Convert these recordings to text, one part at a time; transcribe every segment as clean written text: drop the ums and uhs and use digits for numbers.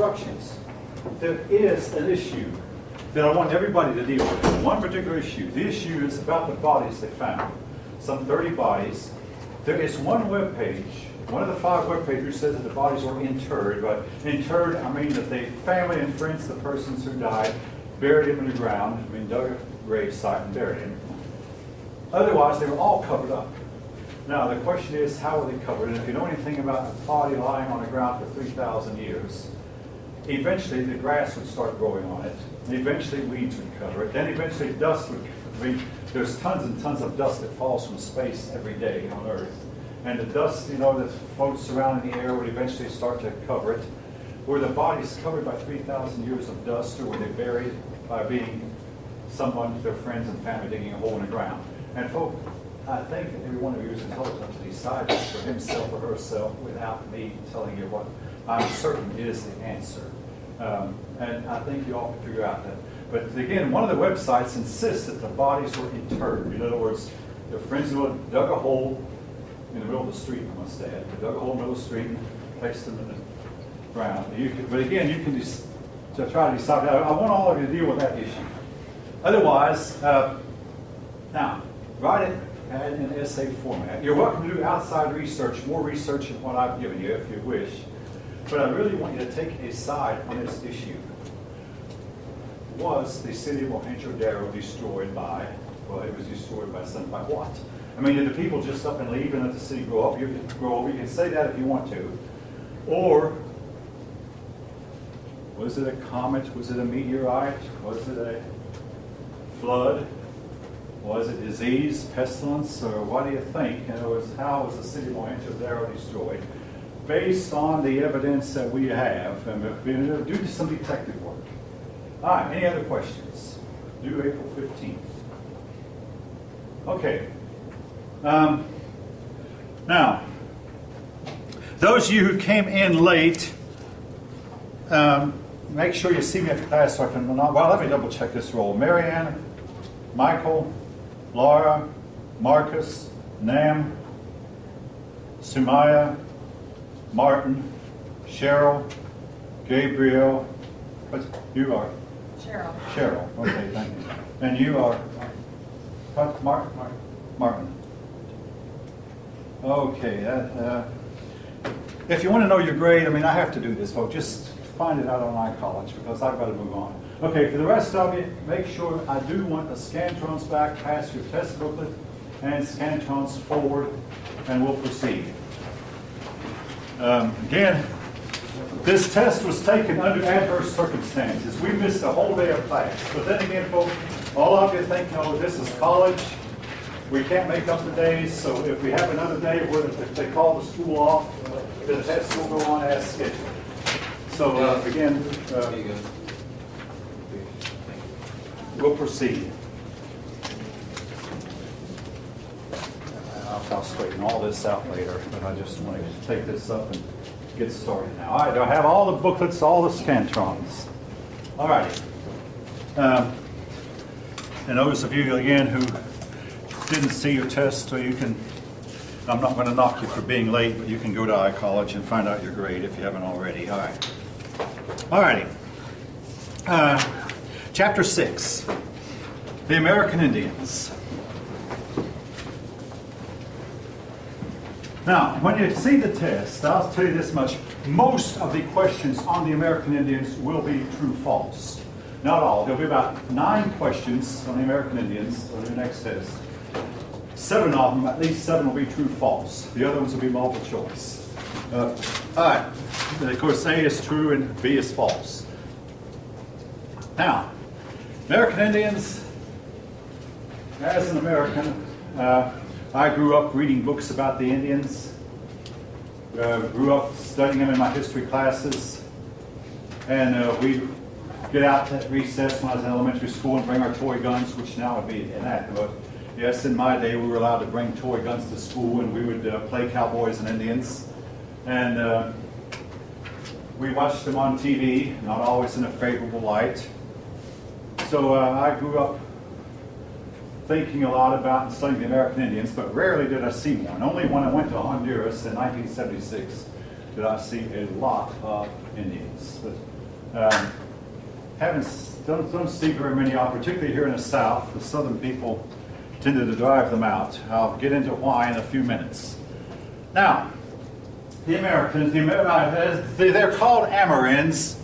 instructions, there is an issue that I want everybody to deal with. One particular issue. The issue is about the bodies they found. Some 30 bodies. There is one web page, one of the 5 web pages says that the bodies were interred. But interred, I mean that the family and friends of the persons who died buried him in the ground. I mean, dug a grave site and buried him. Otherwise, they were all covered up. Now, the question is, how were they covered? And if you know anything about a body lying on the ground for 3,000 years, eventually the grass would start growing on it. And eventually weeds would cover it. Then eventually dust would cover it. There's tons and tons of dust that falls from space every day on Earth. And the dust, that floats around in the air would eventually start to cover it. Were the bodies covered by 3,000 years of dust, or were they buried by being someone, their friends and family, digging a hole in the ground? And folks, I think that every one of you is intelligent to decide this for himself or herself without me telling you what I'm certain is the answer. And I think you all can figure out that. But again, one of the websites insists that the bodies were interred. In other words, their friends dug a hole in the middle of the street, I must add. They dug a hole in the middle of the street and placed them in the ground. But again, you can just try to decide. I want all of you to deal with that issue. Otherwise, now, write it in an essay format. You're welcome to do outside research, more research than what I've given you if you wish. But I really want you to take a side on this issue. Was the city of Mohenjo-Daro destroyed by, well, it was destroyed by something, by what? I mean, did the people just up and leave and let the city grow up? You can say that if you want to. Or was it a comet? Was it a meteorite? Was it a flood? Was it disease, pestilence, or what do you think? In other words, how was the city of Mohenjo-Daro destroyed? Based on the evidence that we have, and do some detective work. All right, any other questions? Due April 15th. Okay. Now, those of you who came in late, make sure you see me at the class so I can, well, let me double check this roll. Marianne, Michael, Laura, Marcus, Nam, Sumaya, Martin, Cheryl, Gabriel, you are? Cheryl. Cheryl, okay, thank you. And you are? Martin. Okay, if you want to know your grade, I have to do this, folks. Just find it out on iCollege because I've got to move on. Okay, for the rest of you, make sure I do want the Scantrons back, pass your test booklet, and Scantrons forward, and we'll proceed. Again, this test was taken under adverse circumstances. We missed a whole day of class. But then again, folks, all of you think, this is college. We can't make up the days, so if we have another day where if they call the school off, the test will go on as scheduled. So again, we'll proceed. I'll straighten all this out later, but I just want to take this up and get started now. All right, I have all the booklets, all the Scantrons. All right. And those of you, again, who didn't see your test, so you can, I'm not going to knock you for being late, but you can go to iCollege and find out your grade if you haven't already. All right. All righty. Chapter 6, the American Indians. Now, when you see the test, I'll tell you this much. Most of the questions on the American Indians will be true-false. Not all. There'll be about 9 questions on the American Indians on your next test. 7 of them, at least 7 will be true-false. The other ones will be multiple choice. All right. And of course, A is true and B is false. Now, American Indians, as an American, I grew up reading books about the Indians, grew up studying them in my history classes, and we'd get out at recess when I was in elementary school and bring our toy guns, which now would be anathema. Yes, in my day we were allowed to bring toy guns to school and we would play cowboys and Indians. And we watched them on TV, not always in a favorable light. So I grew up thinking a lot about and studying the American Indians, but rarely did I see one. Only when I went to Honduras in 1976 did I see a lot of Indians. But Um, don't see very many out, particularly here in the South. The Southern people tended to drive them out. I'll get into why in a few minutes. Now, the Americans, they're called Amerinds,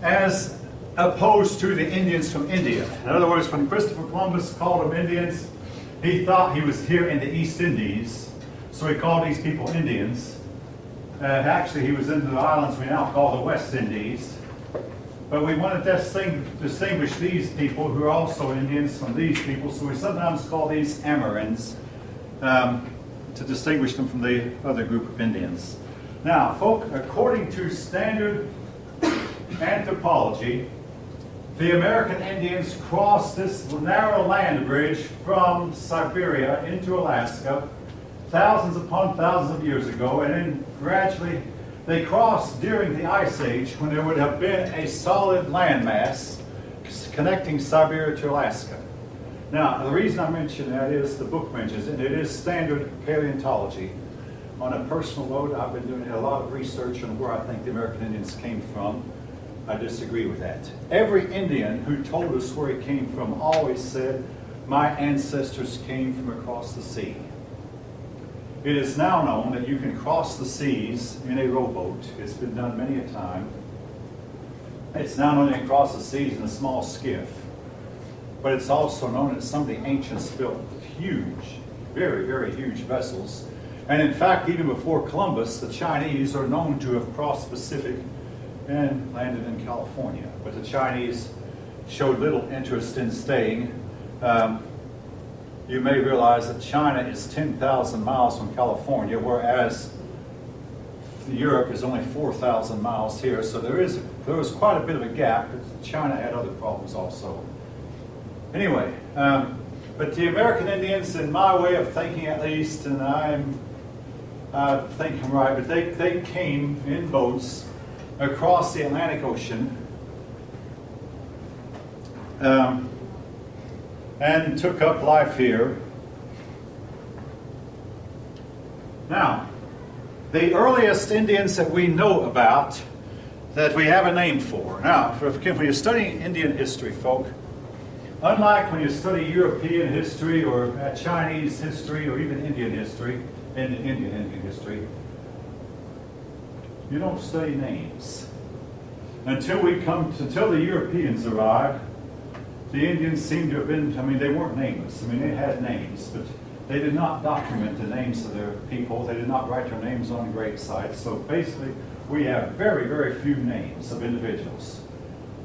as opposed to the Indians from India. In other words, when Christopher Columbus called them Indians, he thought he was here in the East Indies, so he called these people Indians. Actually, he was in the islands we now call the West Indies. But we want to distinguish these people who are also Indians from these people, so we sometimes call these Amerinds to distinguish them from the other group of Indians. Now, folk, according to standard anthropology, the American Indians crossed this narrow land bridge from Siberia into Alaska thousands upon thousands of years ago, and then gradually they crossed during the Ice Age when there would have been a solid landmass connecting Siberia to Alaska. Now, the reason I mention that is the book mentions it. It is standard paleontology. On a personal note, I've been doing a lot of research on where I think the American Indians came from. I disagree with that. Every Indian who told us where he came from always said, my ancestors came from across the sea. It is now known that you can cross the seas in a rowboat. It's been done many a time. It's now known you can cross the seas in a small skiff. But it's also known that some of the ancients built huge, very, very huge vessels. And in fact, even before Columbus, the Chinese are known to have crossed the Pacific and landed in California. But the Chinese showed little interest in staying. You may realize that China is 10,000 miles from California, whereas Europe is only 4,000 miles here. So there was quite a bit of a gap. China had other problems also. Anyway, but the American Indians, in my way of thinking at least, and I think I'm right, but they came in boats across the Atlantic Ocean and took up life here. Now, the earliest Indians that we know about, that we have a name for. Now, when you're studying Indian history, folk, unlike when you study European history or Chinese history or even Indian history, Indian history, you don't study names. Until the Europeans arrived, the Indians seem to have been, they weren't nameless. They had names, but they did not document the names of their people. They did not write their names on grave sites. So basically, we have very, very few names of individuals.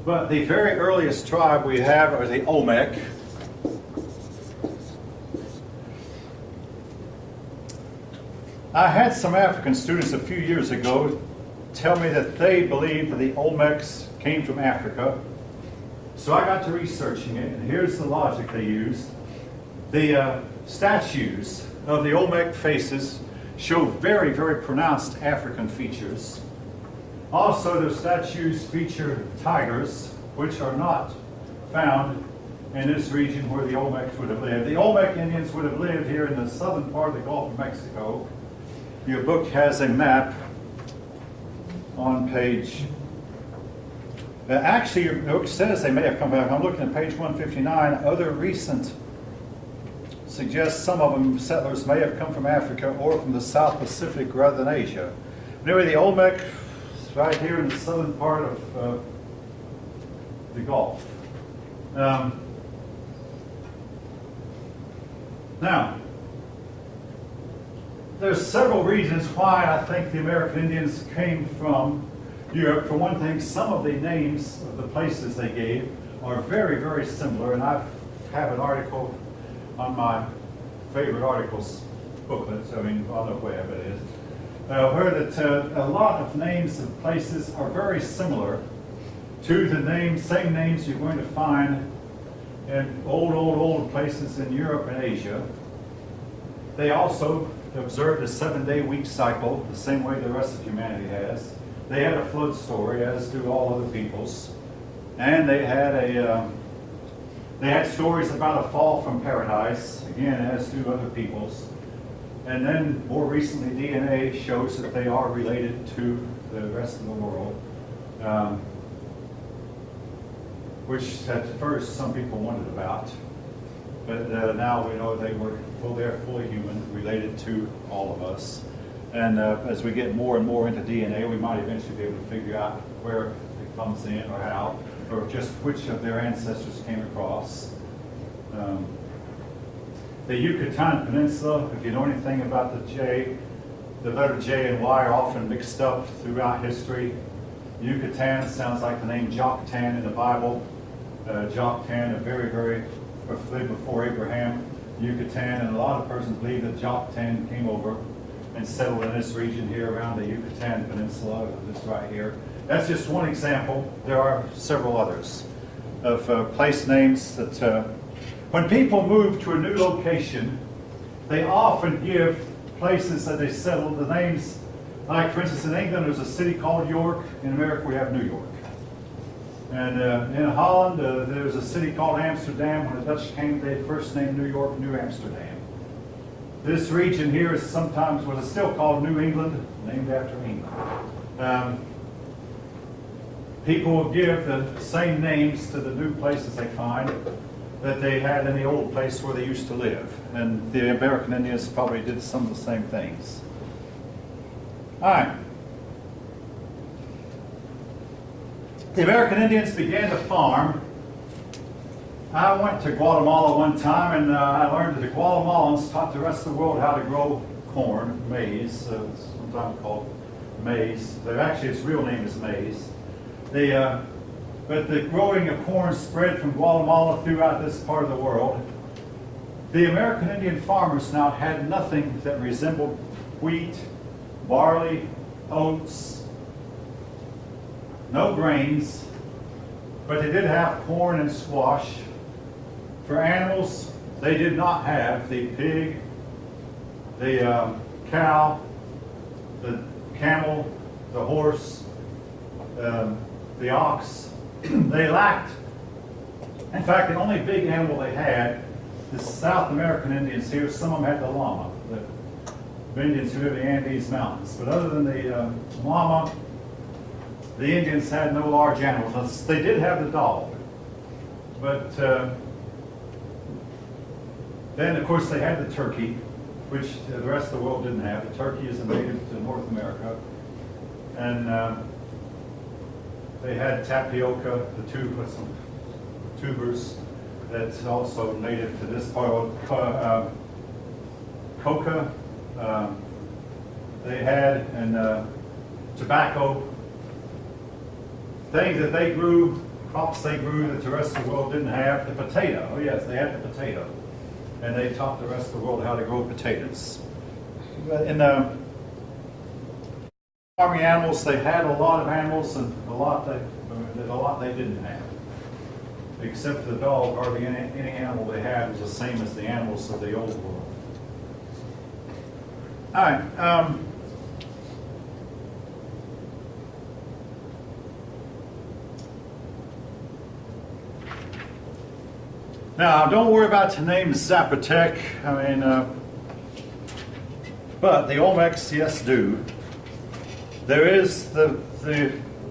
But the very earliest tribe we have are the Olmec. I had some African students a few years ago tell me that they believed that the Olmecs came from Africa. So I got to researching it, and here's the logic they used. The statues of the Olmec faces show very, very pronounced African features. Also, the statues feature tigers, which are not found in this region where the Olmecs would have lived. The Olmec Indians would have lived here in the southern part of the Gulf of Mexico. Your book has a map on page... actually, your book says they may have come back. I'm looking at page 159. Other recent suggests some of them settlers may have come from Africa or from the South Pacific rather than Asia. Anyway, the Olmec right here in the southern part of the Gulf. Now, there's several reasons why I think the American Indians came from Europe. For one thing, some of the names of the places they gave are very, very similar, and I have an article on my favorite articles booklet, on the web it is, where that a lot of names of places are very similar to the same names you're going to find in old places in Europe and Asia. They also observed a 7-day week cycle, the same way the rest of humanity has. They had a flood story, as do all other peoples, and they had stories about a fall from paradise, again, as do other peoples. And then more recently, DNA shows that they are related to the rest of the world, which at first some people wondered about. But now we know they're fully human, related to all of us. And as we get more and more into DNA, we might eventually be able to figure out where it comes in or how, or just which of their ancestors came across. The Yucatan Peninsula, if you know anything about the letter J and Y are often mixed up throughout history. Yucatan sounds like the name Joktan in the Bible. Joktan, very lived before Abraham. Yucatan, and a lot of persons believe that Joktan came over and settled in this region here around the Yucatan Peninsula, this right here. That's just one example. There are several others of place names that when people move to a new location, they often give places that they settled the names. Like, for instance, in England, there's a city called York. In America, we have New York. And in Holland, there's a city called Amsterdam. When the Dutch came, they first named New York New Amsterdam. This region here is sometimes what is still called New England, named after England. People will give the same names to the new places they find that they had in the old place where they used to live. And the American Indians probably did some of the same things. All right. The American Indians began to farm. I went to Guatemala one time, and I learned that the Guatemalans taught the rest of the world how to grow corn, maize, sometimes called maize. Actually, its real name is maize. But the growing of corn spread from Guatemala throughout this part of the world. The American Indian farmers now had nothing that resembled wheat, barley, oats, no grains, but they did have corn and squash. For animals, they did not have the pig, the cow, the camel, the horse, the ox. They lacked. In fact, the only big animal they had, the South American Indians here, some of them had the llama, the Indians who live in the Andes Mountains. But other than the llama, the Indians had no large animals. They did have the dog. But then, of course, they had the turkey, which the rest of the world didn't have. The turkey is a native to North America. And they had tapioca, some tubers, that's also native to this part of coca. They had, and tobacco. Things that they grew, crops they grew that the rest of the world didn't have. The potato, oh yes, they had the potato. And they taught the rest of the world how to grow potatoes. In the farming animals, they had a lot of animals, and a lot they didn't have. Except for the dog, hardly any animal they had was the same as the animals of the old world. All right. Now, don't worry about the name Zapotec. I mean, but the Olmecs, yes, do. There is the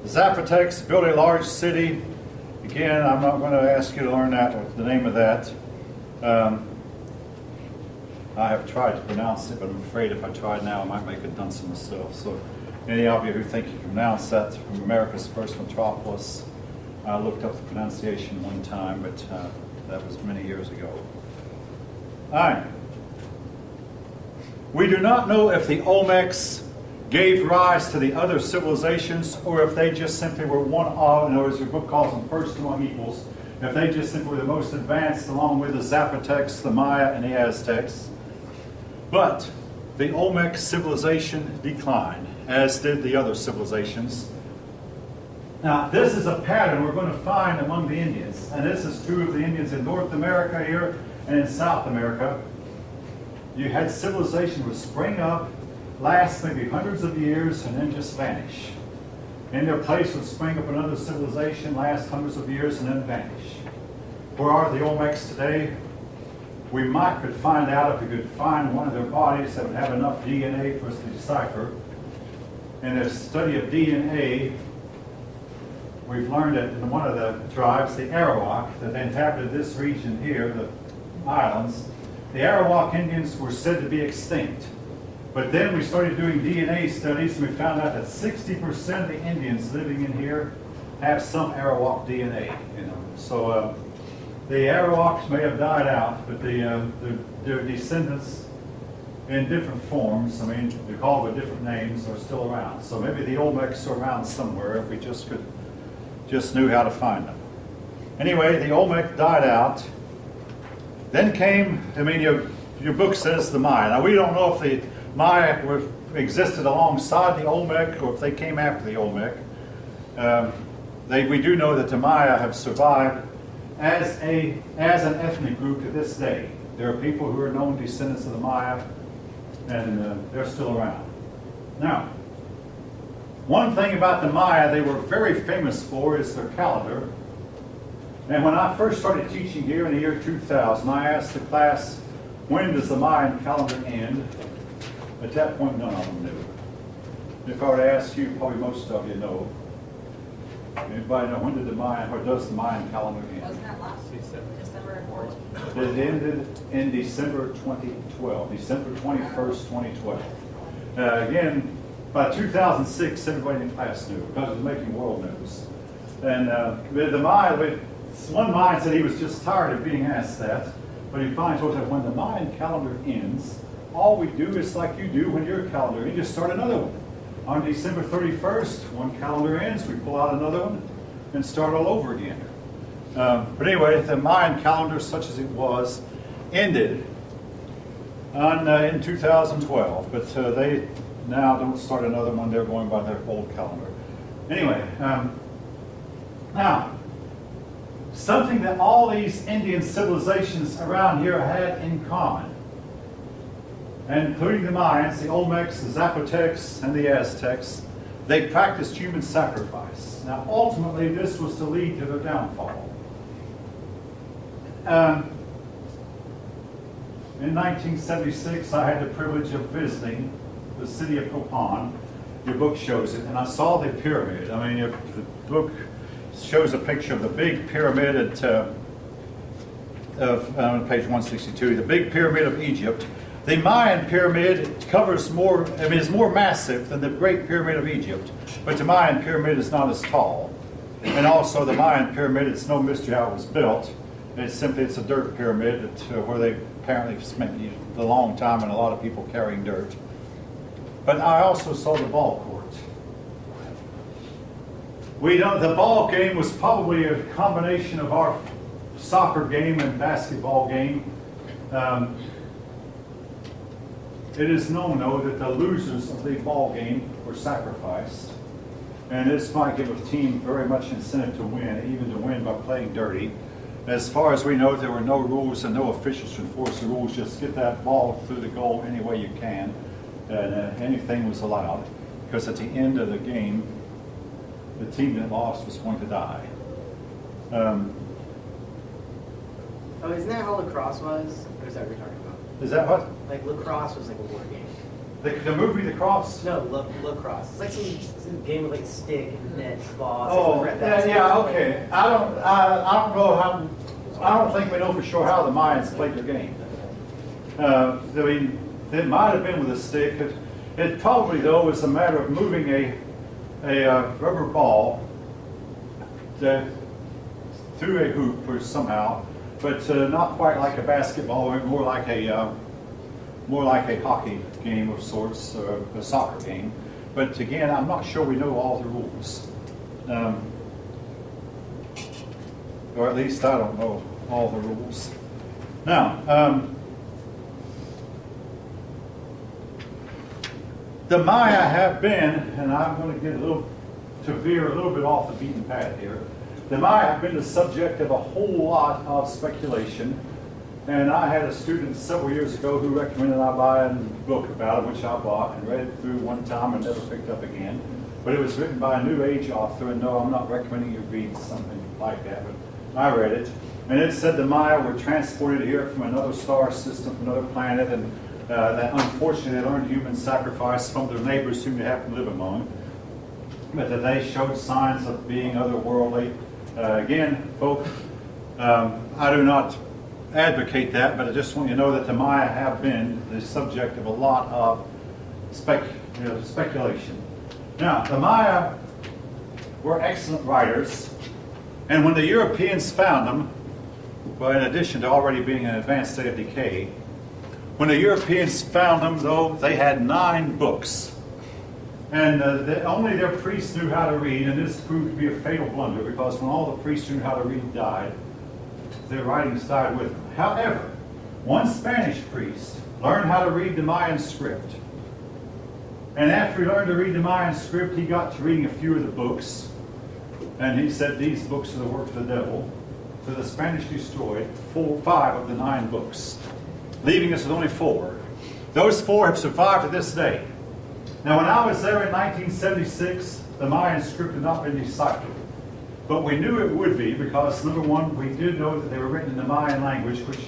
Zapotecs built a large city. Again, I'm not going to ask you to learn the name of that. I have tried to pronounce it, but I'm afraid if I tried now, I might make a dunce of myself. So, any of you who think you can pronounce that from America's first metropolis, I looked up the pronunciation one time, but that was many years ago. All right. We do not know if the Olmecs gave rise to the other civilizations, or if they just simply were one of, in other words, your book calls them first among equals, if they just simply were the most advanced along with the Zapotecs, the Maya, and the Aztecs. But the Olmec civilization declined, as did the other civilizations. Now, this is a pattern we're going to find among the Indians, and this is true of the Indians in North America here and in South America. You had civilization would spring up, last maybe hundreds of years, and then just vanish. In their place would spring up another civilization, last hundreds of years, and then vanish. Where are the Olmecs today? we might could find out if we could find one of their bodies that would have enough DNA for us to decipher. In a study of DNA, we've learned that in one of the tribes, the Arawak, that inhabited this region here, the islands, the Arawak Indians were said to be extinct. But then we started doing DNA studies and we found out that 60% of the Indians living in here have some Arawak DNA. So the Arawaks may have died out, but their descendants in different forms, I mean, they're called with different names, are still around. So maybe the Olmecs are around somewhere if we just knew how to find them. Anyway, the Olmec died out. Then came, I mean, your book says the Maya. Now, we don't know if the Maya existed alongside the Olmec or if they came after the Olmec. We do know that the Maya have survived as an ethnic group to this day. There are people who are known descendants of the Maya, and they're still around. Now, one thing about the Maya they were very famous for is their calendar. And when I first started teaching here in the year 2000, I asked the class, when does the Mayan calendar end? At that point, none of them knew. If I were to ask you, probably most of you know. Anybody know when did the Mayan, or does the Mayan calendar end? Wasn't that last December 14th? It ended in December 2012, December 21st, 2012. Again, by 2006, everybody in class knew because it was making world news. And the Maya, one Mayan said he was just tired of being asked that, but he finally told us that when the Mayan calendar ends, all we do is like you do when your calendar ends, you just start another one. On December 31st, one calendar ends, we pull out another one and start all over again. But anyway, the Mayan calendar, such as it was, ended in 2012, but they now don't start another one, they're going by their old calendar. Anyway, now, something that all these Indian civilizations around here had in common, including the Mayans, the Olmecs, the Zapotecs, and the Aztecs, they practiced human sacrifice. Now, ultimately, this was to lead to their downfall. In 1976, I had the privilege of visiting the city of Copan. Your book shows it, and I saw the pyramid. I mean, the book shows a picture of the big pyramid on page 162, the big pyramid of Egypt. The Mayan pyramid covers more, I mean, is more massive than the Great Pyramid of Egypt, but the Mayan pyramid is not as tall. And also the Mayan pyramid, it's no mystery how it was built. It's a dirt pyramid where they apparently spent a long time and a lot of people carrying dirt. But I also saw the ball court. The ball game was probably a combination of our soccer game and basketball game. It is known, though, that the losers of the ball game were sacrificed. And this might give a team very much incentive to win, even to win by playing dirty. As far as we know, there were no rules and no officials to enforce the rules. Just get that ball through the goal any way you can. And anything was allowed. Because at the end of the game, the team that lost was going to die. Oh, isn't that how lacrosse was? Or is that what you're talking about? Is that what? Like lacrosse was like a war game. The movie The Cross? No, lacrosse. It's like some game with like a stick and net, ball. Oh, like yeah, okay. I don't know how. I don't think we know for sure how the Mayans played their game. I mean, it might have been with a stick. It probably, though, was a matter of moving a rubber ball through a hoop or somehow, but not quite like a basketball, more like a hockey game of sorts, a soccer game. But again, I'm not sure we know all the rules. Or at least I don't know all the rules. Now, the Maya have been, and I'm going to get to veer a little bit off the beaten path here. The Maya have been the subject of a whole lot of speculation. And I had a student several years ago who recommended I buy a book about it, which I bought and read it through one time and never picked up again. But it was written by a New Age author, and no, I'm not recommending you read something like that, but I read it. And it said the Maya were transported here from another star system, from another planet, and that unfortunately they learned human sacrifice from their neighbors whom they happened to live among. But that they showed signs of being otherworldly. Again, folks, I do not advocate that, but I just want you to know that the Maya have been the subject of a lot of speculation. Now, the Maya were excellent writers, and when the Europeans found them, well, in addition to already being in an advanced state of decay, when the Europeans found them, though, they had 9 books. And only their priests knew how to read, and this proved to be a fatal blunder because when all the priests who knew how to read died, their writings died with them. However, one Spanish priest learned how to read the Mayan script. And after he learned to read the Mayan script, he got to reading a few of the books. And he said, these books are the work of the devil. So the Spanish destroyed 5 of the 9 books, leaving us with only 4. Those 4 have survived to this day. Now, when I was there in 1976, the Mayan script had not been deciphered. But we knew it would be because, number one, we did know that they were written in the Mayan language, which,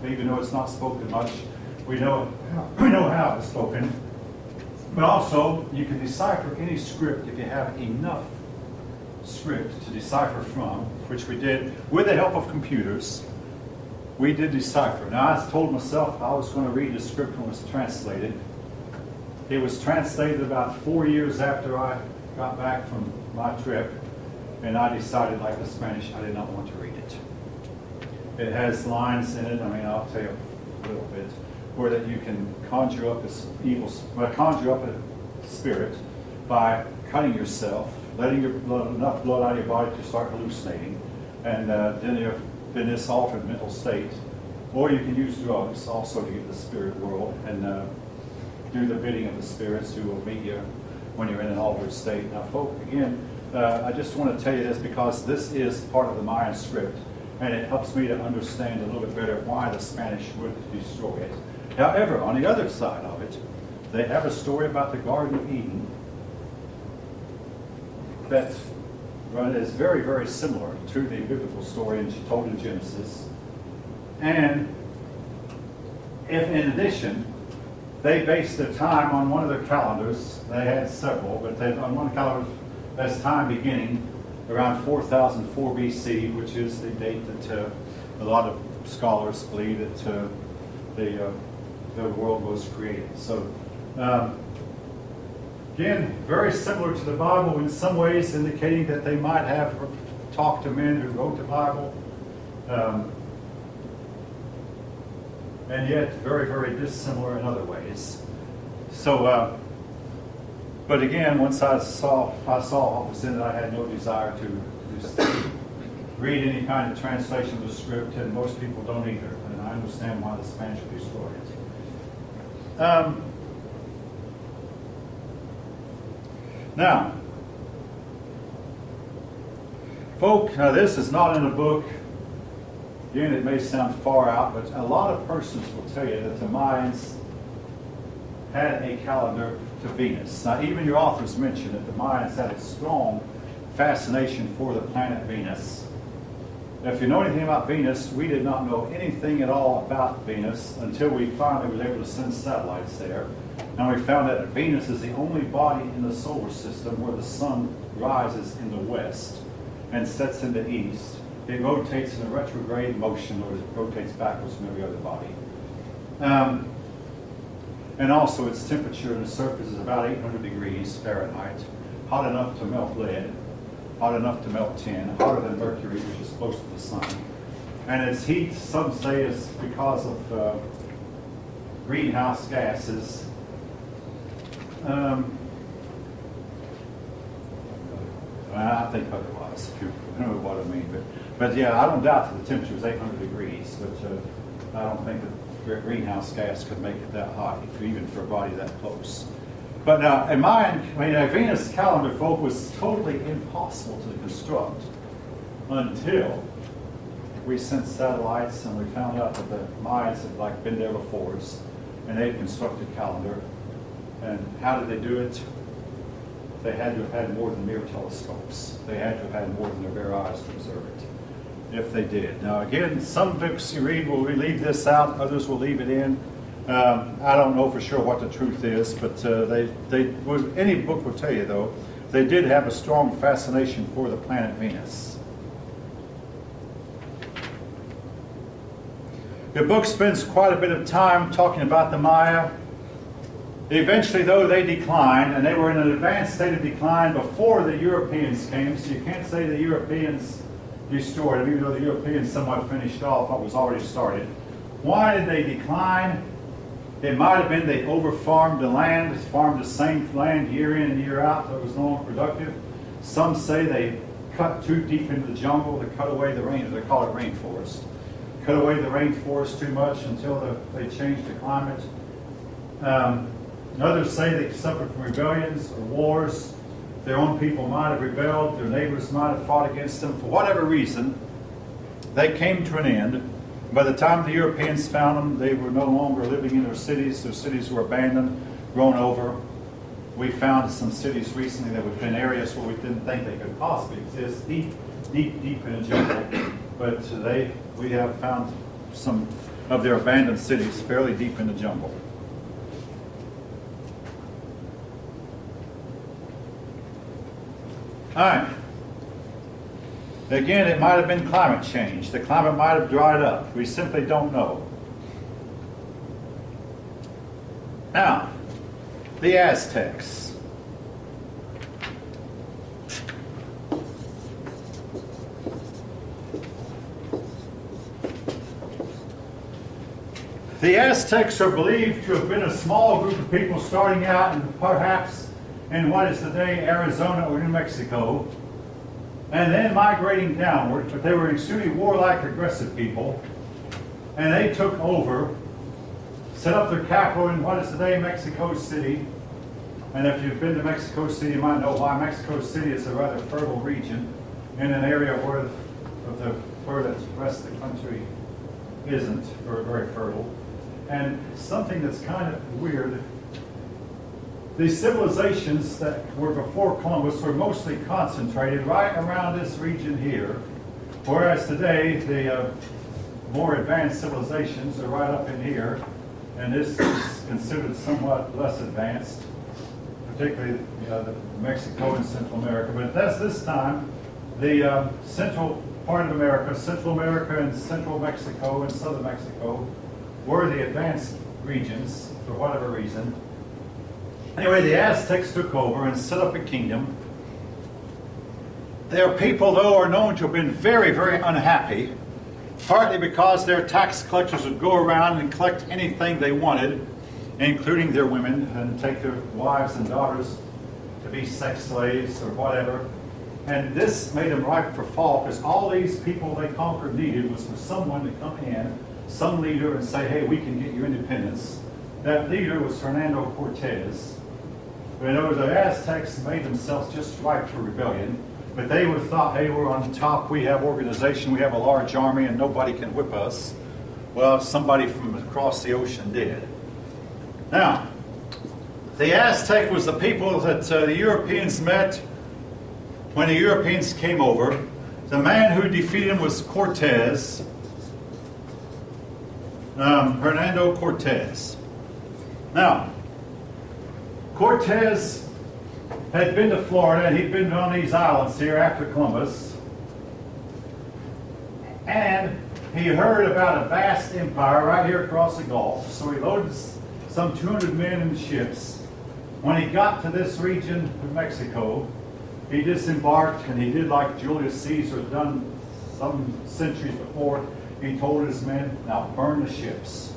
even though it's not spoken much, we know how it's spoken. But also, you can decipher any script if you have enough script to decipher from, which we did with the help of computers. We did decipher. Now, I told myself I was going to read the script when it was translated. It was translated about 4 years after I got back from my trip, and I decided, like the Spanish, I did not want to read it. It has lines in it, I mean, I'll tell you a little bit, where that you can conjure up a spirit by cutting yourself, letting enough blood out of your body to start hallucinating, and then you're in this altered mental state. Or you can use drugs also to get the spirit world and do the bidding of the spirits who will meet you when you're in an altered state. Now, folks, again, I just want to tell you this because this is part of the Mayan script, and it helps me to understand a little bit better why the Spanish would destroy it. However, on the other side of it, they have a story about the Garden of Eden that is very, very similar to the biblical story told in Genesis. And if, in addition, they based their time on one of their calendars. They had several, but on one calendar, that's time beginning around 4004 BC, which is the date that a lot of scholars believe that the world was created. So, again, very similar to the Bible in some ways, indicating that they might have talked to men who wrote the Bible. And yet very, very dissimilar in other ways. So, but again, once I saw what was in it, I had no desire to just read any kind of translation of the script, and most people don't either. And I understand why the Spanish would destroy it. Now, folk, this is not in a book. Again, it may sound far out, but a lot of persons will tell you that the Mayans had a calendar to Venus. Now, even your authors mention that the Mayans had a strong fascination for the planet Venus. Now, if you know anything about Venus, we did not know anything at all about Venus until we finally were able to send satellites there. And we found that Venus is the only body in the solar system where the sun rises in the west and sets in the east. It rotates in a retrograde motion, or it rotates backwards from every other body. And also its temperature on the surface is about 800 degrees Fahrenheit, hot enough to melt lead, hot enough to melt tin, hotter than Mercury, which is close to the sun. And its heat, some say, is because of greenhouse gases. I think otherwise, if you know what I mean. But yeah, I don't doubt that the temperature is 800 degrees, but I don't think that greenhouse gas could make it that hot, even for a body that close. But now, a Venus calendar, folk, was totally impossible to construct until we sent satellites and we found out that the Mayans had been there before us, and they had constructed a calendar. And how did they do it? They had to have had more than mere telescopes. They had to have had more than their bare eyes to observe it. if they did. Now again, some books you read will leave this out, others will leave it in. I don't know for sure what the truth is, but any book will tell you though, they did have a strong fascination for the planet Venus. The book spends quite a bit of time talking about the Maya. Eventually, though, they declined, and they were in an advanced state of decline before the Europeans came, so you can't say the Europeans destroyed them, even though the Europeans somewhat finished off what was already started. Why did they decline? It might have been they over-farmed the land, farmed the same land year in and year out, so it was no longer productive. Some say they cut too deep into the jungle to cut away the rain, they call it rainforest. Cut away the rainforest too much until they changed the climate. Others say they suffered from rebellions or wars. Their own people might have rebelled, their neighbors might have fought against them. For whatever reason, they came to an end. By the time the Europeans found them, they were no longer living in their cities were abandoned, grown over. We found some cities recently that were in areas where we didn't think they could possibly exist, deep in the jungle. But we have found some of their abandoned cities fairly deep in the jungle. All right. Again, it might have been climate change. The climate might have dried up. We simply don't know. Now, the Aztecs. The Aztecs are believed to have been a small group of people starting out and perhaps in what is today Arizona or New Mexico, and then migrating downward, but they were extremely warlike, aggressive people, and they took over, set up their capital in what is today Mexico City. And if you've been to Mexico City, you might know why. Mexico City is a rather fertile region in an area where the rest of the country isn't very fertile. And something that's kind of weird, these civilizations that were before Columbus were mostly concentrated right around this region here, whereas today the more advanced civilizations are right up in here, and this is considered somewhat less advanced, particularly Mexico and Central America. But that's this time the central part of America, Central America and Central Mexico and Southern Mexico were the advanced regions for whatever reason. Anyway, the Aztecs took over and set up a kingdom. Their people, though, are known to have been very, very unhappy, partly because their tax collectors would go around and collect anything they wanted, including their women, and take their wives and daughters to be sex slaves or whatever. And this made them ripe for fall, because all these people they conquered needed was for someone to come in, some leader, and say, hey, we can get your independence. That leader was Hernando Cortez. In other words, the Aztecs made themselves just ripe for rebellion, but they would have thought, hey, we're on top, we have organization, we have a large army, and nobody can whip us. Well, somebody from across the ocean did. Now, the Aztec was the people that the Europeans met when the Europeans came over. The man who defeated them was Cortez, Hernando Cortez. Now, Cortez had been to Florida, and he'd been on these islands here after Columbus, and he heard about a vast empire right here across the Gulf, so he loaded some 200 men in ships. When he got to this region of Mexico, he disembarked, and he did like Julius Caesar had done some centuries before. He told his men, now burn the ships.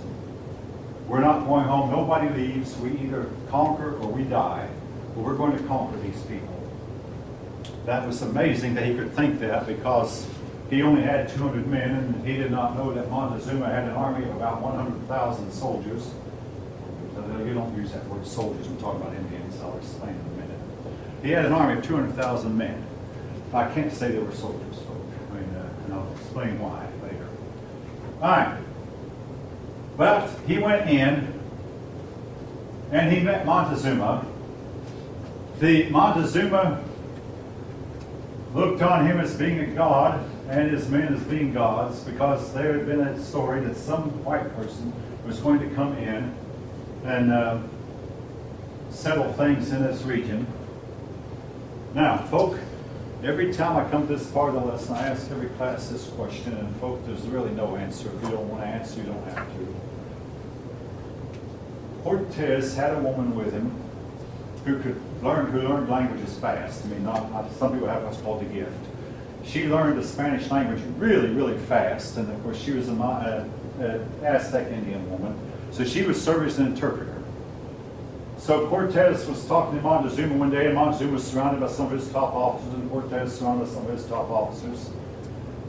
We're not going home. Nobody leaves. We either conquer or we die. But we're going to conquer these people. That was amazing that he could think that, because he only had 200 men, and he did not know that Montezuma had an army of about 100,000 soldiers. You don't use that word soldiers. I'm talking about Indians. I'll explain in a minute. He had an army of 200,000 men. I can't say they were soldiers, folks. And I'll explain why later. All right. But he went in, and he met Montezuma. The Montezuma looked on him as being a god, and his men as being gods because there had been a story that some white person was going to come in and settle things in this region. Now, folk, every time I come to this part of the lesson, I ask every class this question, and folk, there's really no answer. If you don't want to answer, you don't have to. Cortez had a woman with him who learned languages fast. I mean, not some people have what's called the gift. She learned the Spanish language really, really fast, and of course she was an Aztec Indian woman, so she was serving as an interpreter. So Cortez was talking to Montezuma one day, and Montezuma was surrounded by some of his top officers, and Cortez surrounded by some of his top officers.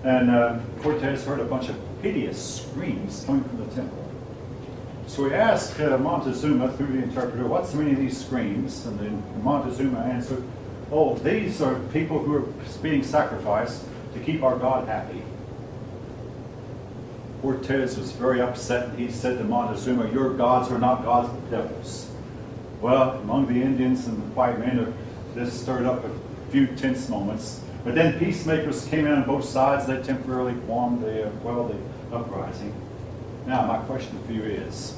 And Cortez heard a bunch of hideous screams coming from the temple. So he asked Montezuma through the interpreter, what's the meaning of these screams? And then Montezuma answered, oh, these are people who are being sacrificed to keep our God happy. Cortez was very upset, and he said to Montezuma, your gods are not gods but devils. Well, among the Indians and the white men, this stirred up a few tense moments. But then peacemakers came in on both sides. They temporarily quelled the uprising. Now, my question for you is,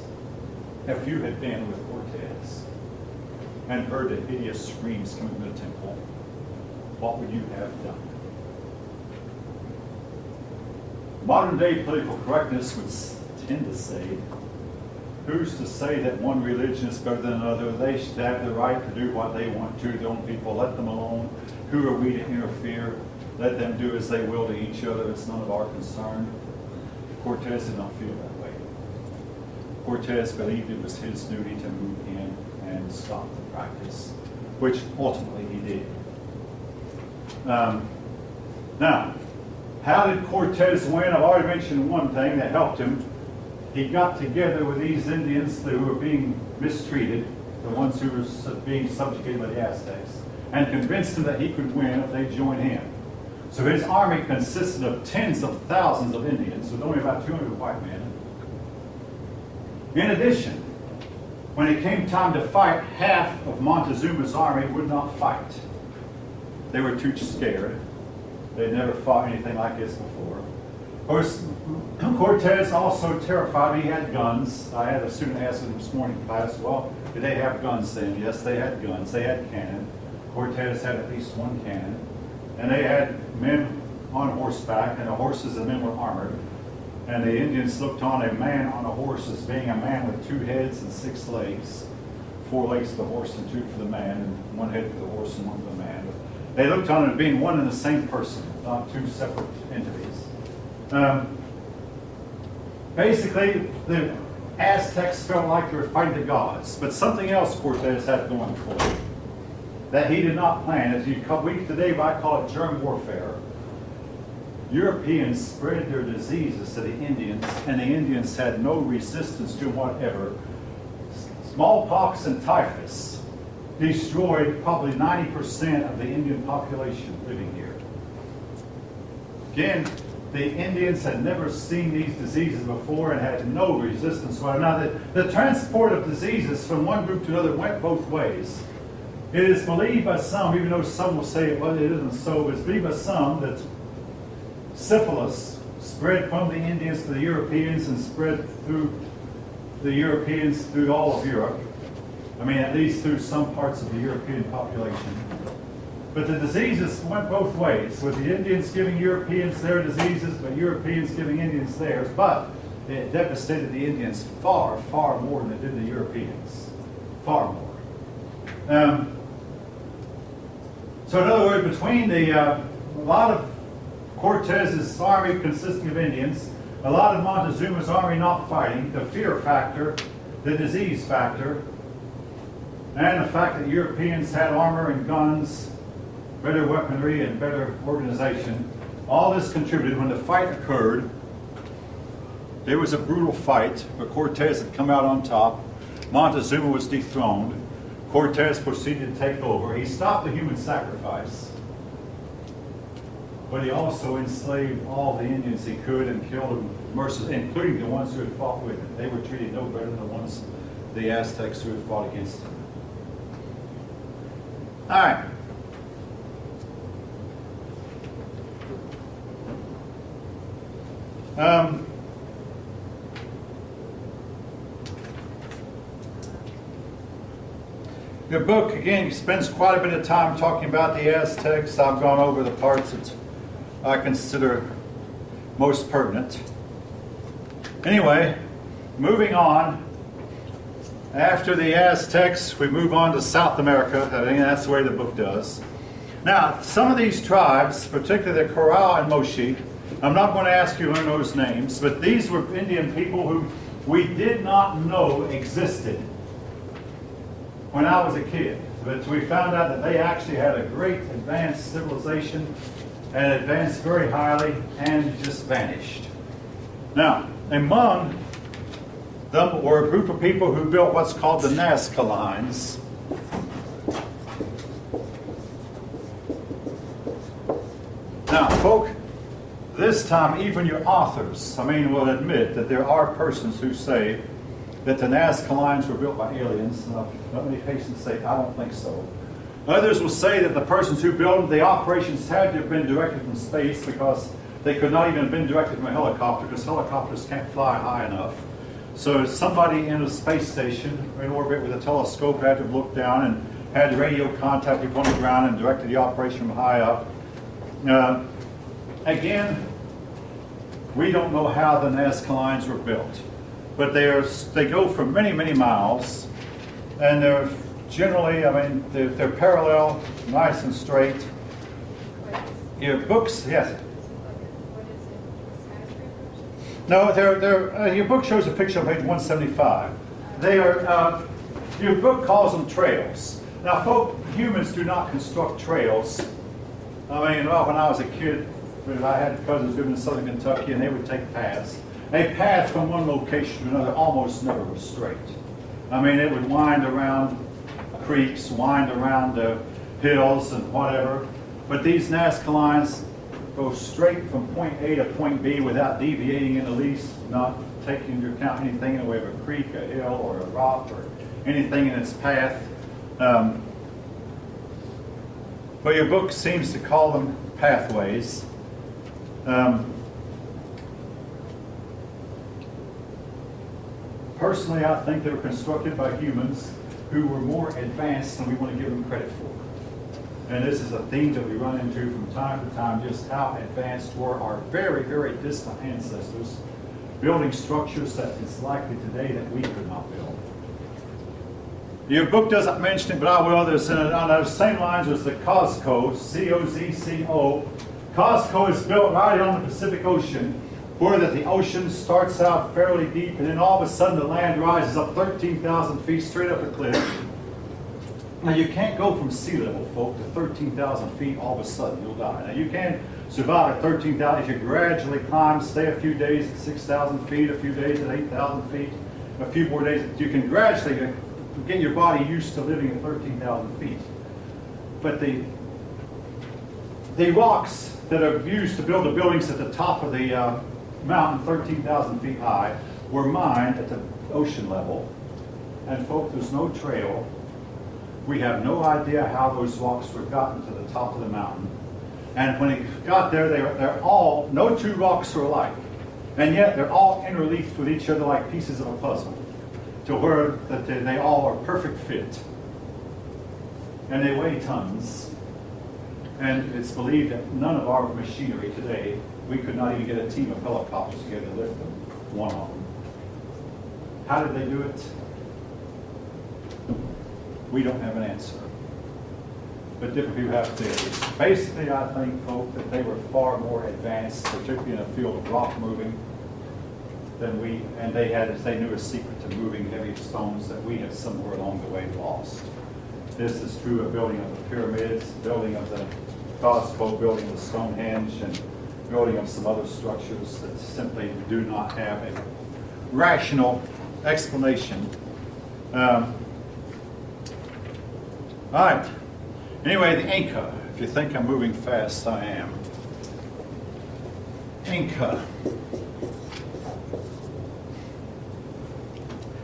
if you had been with Cortez and heard the hideous screams coming from the temple, what would you have done? Modern day political correctness would tend to say, who's to say that one religion is better than another? They should have the right to do what they want to. Their own people, let them alone. Who are we to interfere? Let them do as they will to each other. It's none of our concern. Cortez did not feel that way. Cortez believed it was his duty to move in and stop the practice, which ultimately he did. Now, how did Cortez win? I've already mentioned one thing that helped him. He got together with these Indians who were being mistreated, the ones who were being subjugated by the Aztecs, and convinced them that he could win if they joined him. So his army consisted of tens of thousands of Indians, with only about 200 white men. In addition, when it came time to fight, half of Montezuma's army would not fight. They were too scared. They'd never fought anything like this before. Of course, Cortez also terrified me. He had guns. I had a student ask me this morning in class, well, did they have guns then? Yes, they had guns. They had cannon. Cortez had at least one cannon. And they had men on horseback, and the horses and men were armored. And the Indians looked on a man on a horse as being a man with 2 heads and 6 legs. 4 legs for the horse and 2 for the man, and 1 head for the horse and 1 for the man. But they looked on it as being one and the same person, not 2 separate entities. Basically, the Aztecs felt like they were fighting the gods, but something else Cortez had going for him that he did not plan. As we today might call it germ warfare. Europeans spread their diseases to the Indians, and the Indians had no resistance to whatever. Smallpox and typhus destroyed probably 90% of the Indian population living here. Again, the Indians had never seen these diseases before and had no resistance to it. Now, the transport of diseases from one group to another went both ways. It is believed by some, even though some will say, well, it isn't so, but it's believed by some that syphilis spread from the Indians to the Europeans and spread through the Europeans through all of Europe. I mean, at least through some parts of the European population. But the diseases went both ways, with the Indians giving Europeans their diseases, but Europeans giving Indians theirs. But it devastated the Indians far, far more than it did the Europeans. Far more. So in other words, between a lot of Cortez's army consisting of Indians, a lot of Montezuma's army not fighting, the fear factor, the disease factor, and the fact that Europeans had armor and guns, better weaponry and better organization, all this contributed. When the fight occurred, there was a brutal fight, but Cortez had come out on top. Montezuma was dethroned. Cortez proceeded to take over. He stopped the human sacrifice, but he also enslaved all the Indians he could and killed them mercilessly, including the ones who had fought with him. They were treated no better than the Aztecs who had fought against him. All right. Your book, again, spends quite a bit of time talking about the Aztecs. I've gone over the parts that I consider most pertinent. Anyway, moving on. After the Aztecs, we move on to South America. I think that's the way the book does. Now, some of these tribes, particularly the Corral and Moshi, I'm not going to ask you to learn those names, but these were Indian people who we did not know existed when I was a kid. But we found out that they actually had a great advanced civilization and advanced very highly and just vanished. Now, among them were a group of people who built what's called the Nazca Lines. Now, folk, this time even your authors, will admit that there are persons who say that the Nazca Lines were built by aliens. Let me hasten to say, I don't think so. Others will say that the persons who built them, the operations had to have been directed from space because they could not even have been directed from a helicopter because helicopters can't fly high enough. So somebody in a space station in orbit with a telescope had to have looked down and had radio contact people on the ground and directed the operation from high up. Again, we don't know how the Nazca Lines were built, but they go for many, many miles, and they're generally, they're parallel, nice and straight. Your books, yes. No, your book shows a picture on page 175. They are, your book calls them trails. Now, humans do not construct trails. When I was a kid, I had cousins living in southern Kentucky, and they would take paths. A path from one location to another almost never was straight. It would wind around creeks, wind around the hills and whatever. But these Nazca Lines go straight from point A to point B without deviating in the least, not taking into account anything in the way of a creek, a hill, or a rock, or anything in its path. But your book seems to call them pathways. Personally, I think they were constructed by humans who were more advanced than we want to give them credit for. And this is a theme that we run into from time to time, just how advanced were our very, very distant ancestors, building structures that it's likely today that we could not build. Your book doesn't mention it, but I will. There's on those same lines as the Cozco, C-O-Z-C-O. Cozco is built right on the Pacific Ocean, where that the ocean starts out fairly deep, and then all of a sudden the land rises up 13,000 feet straight up a cliff. Now, you can't go from sea level, folk, to 13,000 feet all of a sudden. You'll die. Now, you can survive at 13,000 if you gradually climb, stay a few days at 6,000 feet, a few days at 8,000 feet, a few more days. You can gradually get your body used to living at 13,000 feet. But the rocks that are used to build the buildings at the top of the mountain, 13,000 feet high, were mined at the ocean level. And folk, there's no trail. We have no idea how those rocks were gotten to the top of the mountain. And when it got there, they're all, no two rocks are alike. And yet they're all interleaved with each other like pieces of a puzzle, to where that they all are perfect fit. And they weigh tons. And it's believed that none of our machinery today, we could not even get a team of helicopters together to lift them, one of them. How did they do it? We don't have an answer. But different people have theories. Basically, I think, folk, that they were far more advanced, particularly in the field of rock moving, than we, and they knew a secret to moving heavy stones that we have somewhere along the way lost. This is true of building of the pyramids, building of the Cozco, building of the Stonehenge, and building of some other structures that simply do not have a rational explanation. All right. Anyway, the Inca. If you think I'm moving fast, I am. Inca.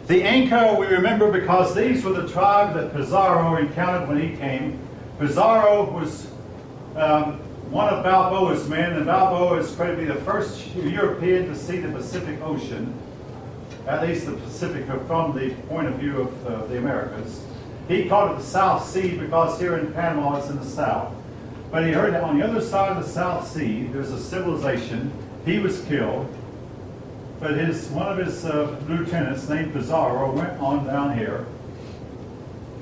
The Inca we remember because these were the tribe that Pizarro encountered when he came. Pizarro was one of Balboa's men, and Balboa is credited to be the first European to see the Pacific Ocean, at least the Pacific from the point of view of the Americas. He called it the South Sea because here in Panama it's in the south. But he heard that on the other side of the South Sea there's a civilization. He was killed, but one of his lieutenants named Pizarro went on down here.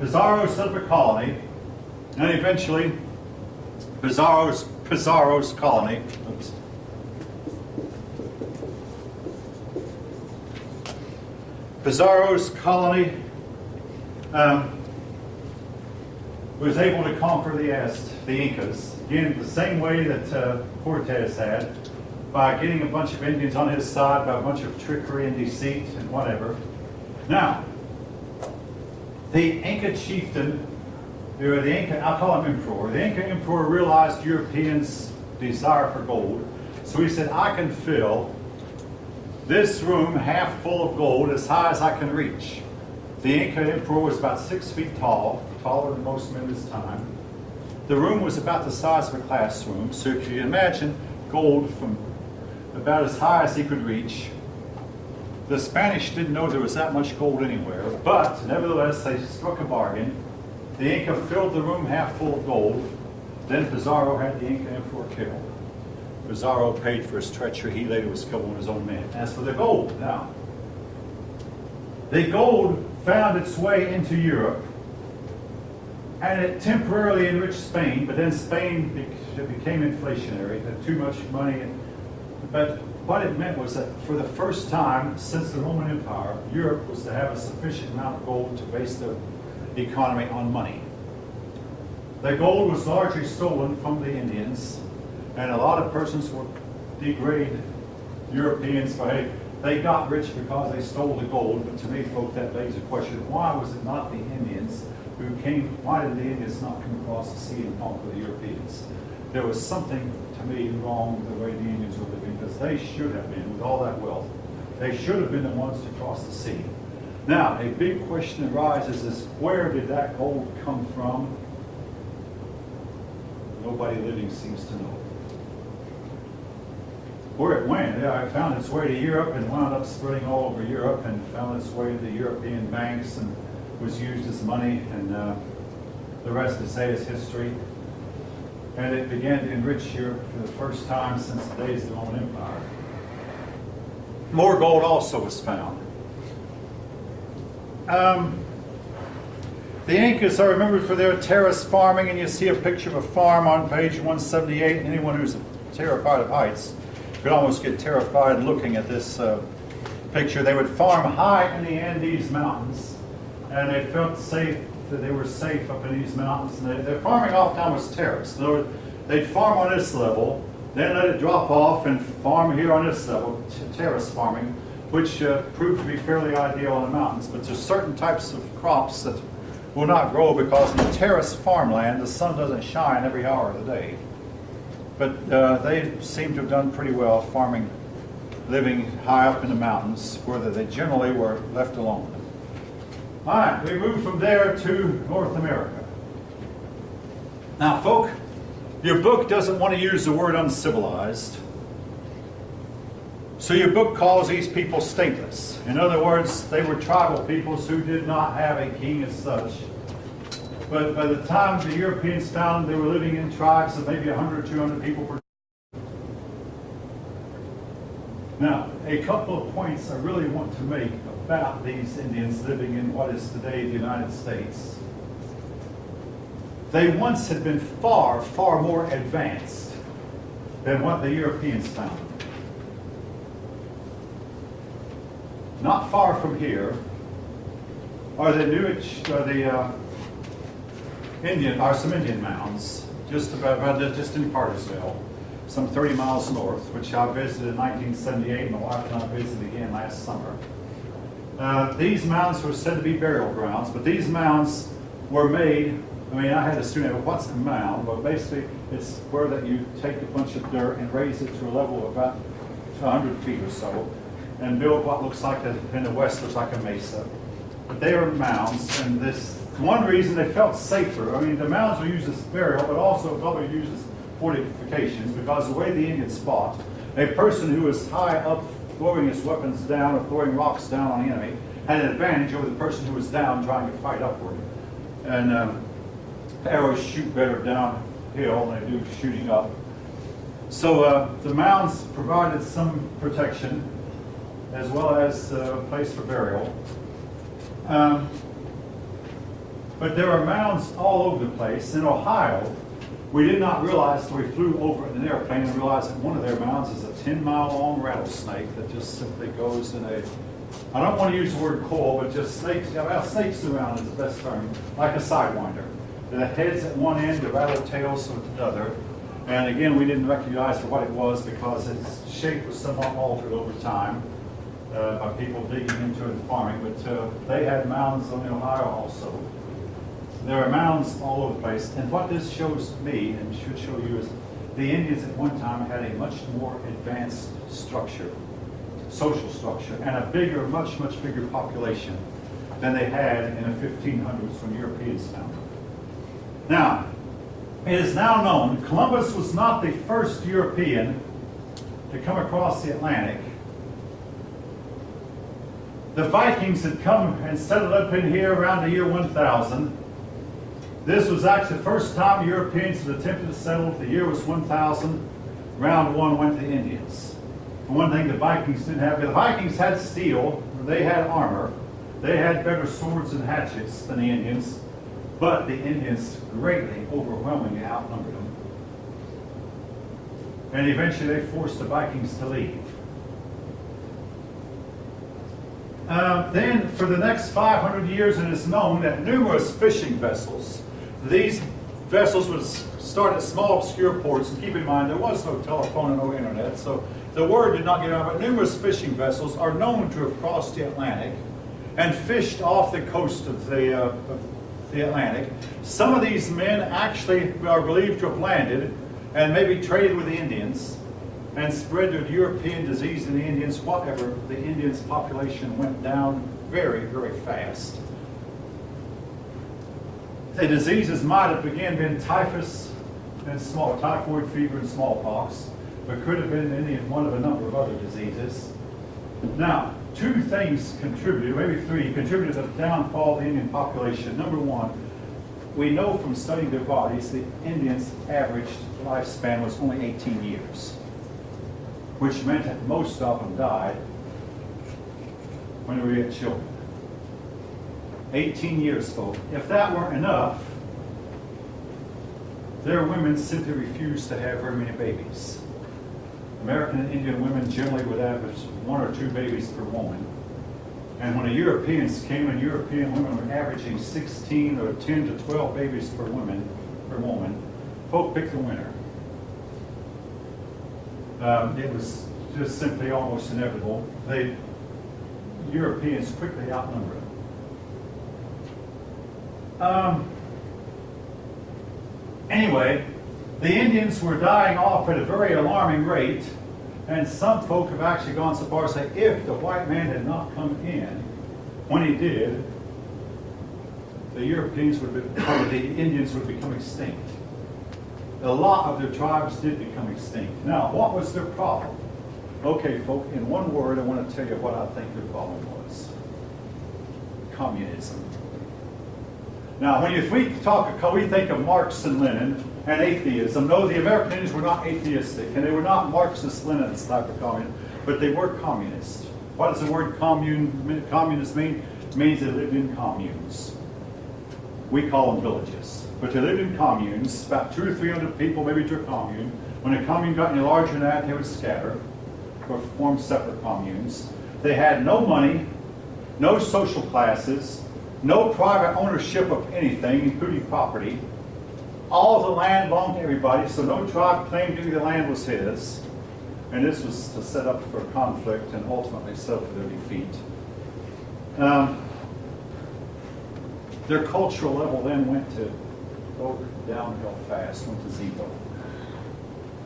Pizarro set up a colony, and eventually Pizarro's colony. Oops. Pizarro's colony was able to conquer the Incas, again the same way that Cortez had, by getting a bunch of Indians on his side, by a bunch of trickery and deceit and whatever. Now, the Inca chieftain, or the Inca, I'll call him emperor, the Inca emperor realized Europeans' desire for gold, so he said, I can fill this room half full of gold as high as I can reach. The Inca emperor was about 6 feet tall, taller than most men of his time. The room was about the size of a classroom, so if you imagine gold from about as high as he could reach. The Spanish didn't know there was that much gold anywhere, but nevertheless they struck a bargain. The Inca filled the room half full of gold. Then Pizarro had the Inca emperor killed. Pizarro paid for his treachery. He later was killed with his own men. As for the gold, now, the gold found its way into Europe, and it temporarily enriched Spain, but then Spain became inflationary. It had too much money. But what it meant was that for the first time since the Roman Empire, Europe was to have a sufficient amount of gold to base their economy on money. The gold was largely stolen from the Indians, and a lot of persons would degrade Europeans for, hey, they got rich because they stole the gold. But to me, folk, that begs the question, why was it not the Indians who came, why did the Indians not come across the sea and conquer the Europeans? There was something, to me, wrong with the way the Indians were living, because they should have been, with all that wealth, they should have been the ones to cross the sea. Now, a big question arises is, where did that gold come from? Nobody living seems to know. Where it went, yeah, it found its way to Europe and wound up spreading all over Europe and found its way to European banks and was used as money, and the rest, to say, is history. And it began to enrich Europe for the first time since the days of the Roman Empire. More gold also was found. The Incas are remembered for their terrace farming, and you see a picture of a farm on page 178. Anyone who's terrified of heights could almost get terrified looking at this picture. They would farm high in the Andes Mountains, and they felt safe, that they were safe up in these mountains. And their farming often was terraced. In other words, they'd farm on this level, then let it drop off and farm here on this level, terrace farming, which proved to be fairly ideal in the mountains. But there's certain types of crops that will not grow because in the terrace farmland, the sun doesn't shine every hour of the day. But they seem to have done pretty well farming, living high up in the mountains, where they generally were left alone. All right, we move from there to North America. Now, folk, your book doesn't want to use the word uncivilized. So your book calls these people stateless. In other words, they were tribal peoples who did not have a king as such. But by the time the Europeans found them, they were living in tribes of maybe 100 or 200 people per. Now, a couple of points I really want to make about these Indians living in what is today the United States. They once had been far, far more advanced than what the Europeans found. Not far from here are the some Indian mounds, just in Cartersville, some 30 miles north, which I visited in 1978. My wife and I visited again last summer. These mounds were said to be burial grounds, but these mounds were made. I had a student ask, what's a mound? Well, basically, it's where that you take a bunch of dirt and raise it to a level of about 100 feet or so, and build what looks like, in the West, looks like a mesa. But they are mounds, and this one reason they felt safer. The mounds were used as burial, but also probably used as fortifications because the way the Indians fought, a person who was high up throwing his weapons down or throwing rocks down on the enemy had an advantage over the person who was down trying to fight upward. And arrows shoot better downhill than they do shooting up. So the mounds provided some protection as well as a place for burial. But there are mounds all over the place. In Ohio, we did not realize until we flew over in an airplane and realized that one of their mounds is a 10-mile-long rattlesnake that just simply goes in a, I don't want to use the word coil, but just snakes, well, snakes around is the best term, like a sidewinder. The head's at one end, the rattle tails at the other. And again, we didn't recognize for what it was because its shape was somewhat altered over time by people digging into it and farming. But they had mounds on the Ohio also. There are mounds all over the place. And what this shows me, and should show you, is the Indians at one time had a much more advanced structure, social structure, and a bigger, much bigger population than they had in the 1500s when Europeans found them. Now, it is now known Columbus was not the first European to come across the Atlantic. The Vikings had come and settled up in here around the year 1000. This was actually the first time Europeans had attempted to settle. The year was 1000. Round one went to the Indians. For one thing, the Vikings didn't have, the Vikings had steel, they had armor, they had better swords and hatchets than the Indians, but the Indians greatly, overwhelmingly outnumbered them. And eventually they forced the Vikings to leave. Then, for the next 500 years, it is known that numerous fishing vessels, these vessels would start at small, obscure ports, and keep in mind, there was no telephone and no internet, so the word did not get out, but numerous fishing vessels are known to have crossed the Atlantic and fished off the coast of the Atlantic. Some of these men actually are believed to have landed and maybe traded with the Indians and spread the European disease in the Indians. Whatever, the Indians' population went down very, very fast. The diseases might have been typhus and typhoid fever and smallpox, but could have been one of a number of other diseases. Now, two things contributed, maybe three, contributed to the downfall of the Indian population. Number one, we know from studying their bodies, the Indians' average lifespan was only 18 years, which meant that most of them died when they were yet children. 18 years, folks. If that weren't enough, their women simply refused to have very many babies. American and Indian women generally would average 1 or 2 babies per woman. And when the Europeans came, and European women were averaging 16 or 10 to 12 babies per woman, folk picked the winner. It was just simply almost inevitable. The Europeans quickly outnumbered them. Anyway, the Indians were dying off at a very alarming rate, and some folk have actually gone so far as to say if the white man had not come in when he did, the Indians would become extinct. A lot of their tribes did become extinct. Now, what was their problem? Okay, folk, in one word, I want to tell you what I think their problem was. Communism. Now, we think of Marx and Lenin and atheism. No, the American Indians were not atheistic, and they were not Marxist-Leninist type of communists, but they were communist. What does the word communist mean? It means they lived in communes. We call them villages. But they lived in communes, about 200 or 300 people, maybe to a commune. When a commune got any larger than that, they would scatter or form separate communes. They had no money, no social classes, no private ownership of anything, including property. All of the land belonged to everybody, so no tribe claimed any of the land was his. And this was to set up for conflict and ultimately set up for their defeat. Their cultural level then went downhill fast, went to zero.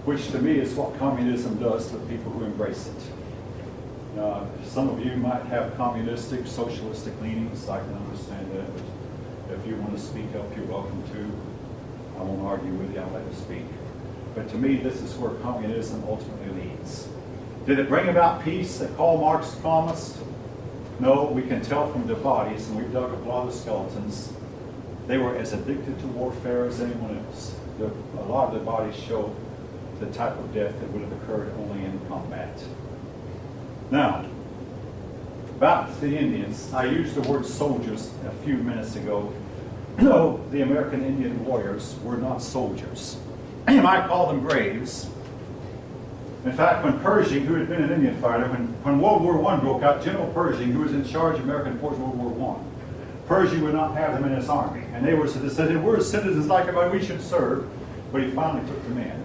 Which to me is what communism does to the people who embrace it. Some of you might have communistic, socialistic leanings. I can understand that. But if you want to speak up, you're welcome to. I won't argue with you. I'll let you speak. But to me, this is where communism ultimately leads. Did it bring about peace that Karl Marx promised? No, we can tell from their bodies, and we've dug up a lot of the skeletons. They were as addicted to warfare as anyone else. A lot of their bodies show the type of death that would have occurred only in combat. Now, about the Indians, I used the word soldiers a few minutes ago. No, the American Indian warriors were not soldiers. You might call them braves. In fact, when Pershing, who had been an Indian fighter, when World War I broke out, General Pershing, who was in charge of American forces in World War I, Pershing would not have them in his army. And they said, we're citizens like everybody, we should serve. But he finally took them in.